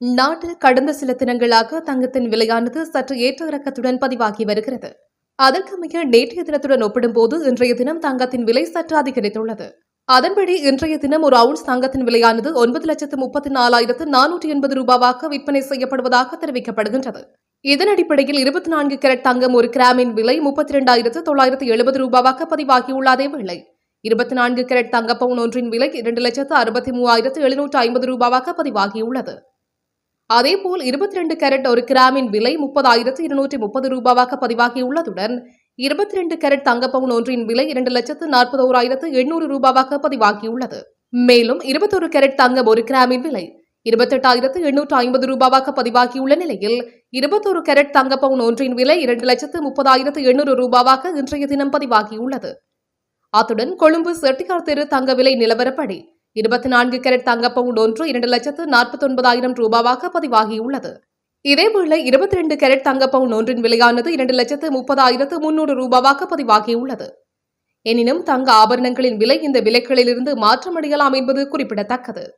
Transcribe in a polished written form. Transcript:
நாட்டில் கடந்த சில தினங்களாக தங்கத்தின் விலையானது சற்று ஏற்ற இறக்கத்துடன் பதிவாகி வருகிறது. அதற்கமைய நேற்றைய தினத்துடன் ஒப்பிடும்போது இன்றைய தினம் தங்கத்தின் விலை சற்று அதிகரித்துள்ளது. அதன்படி இன்றைய தினம் ஒரு அவுன்ஸ் தங்கத்தின் விலையானது 9,34,480 ரூபாவாக விற்பனை செய்யப்படுவதாக தெரிவிக்கப்படுகின்றது. இதன் அடிப்படையில் 24 கேரட் தங்கம் ஒரு கிராமின் விலை 32,970 ரூபாவாக பதிவாகியுள்ள அதேவேளை 24 கேரட் தங்க பவுன் ஒன்றின் விலை 2,63,750 ரூபாவாக பதிவாகியுள்ளது. அதேபோல் 22 கேரட் ஒரு கிராமின் விலை 30,230 ரூபாவாக பதிவாகியுள்ளதுடன் 22 கேரட் தங்க பவுன் ஒன்றின் விலை 2,41,800 ரூபாவாக பதிவாகியுள்ளது. மேலும் 21 கேரட் தங்கம் ஒரு கிராமின் விலை 28,850 ரூபாவாக பதிவாகியுள்ள நிலையில் 21 கேரட் தங்க பவுன் ஒன்றின் விலை 2,30,800 ரூபாவாக இன்றைய தினம் பதிவாகியுள்ளது. அத்துடன் கொழும்பு செட்டியார் தெரு தங்க விலை நிலவரப்படி 24 கேரட் தங்க பவுன் ஒன்று 2,49,000 ரூபாவாக பதிவாகியுள்ளது. இதேவேளை 22 கேரட் தங்க பவுன் ஒன்றின் விலையானது 2,30,300 ரூபாவாக பதிவாகியுள்ளது. எனினும் தங்க ஆபரணங்களின் விலை இந்த விலைகளிலிருந்து மாற்றமடையலாம் என்பது குறிப்பிடத்தக்கது.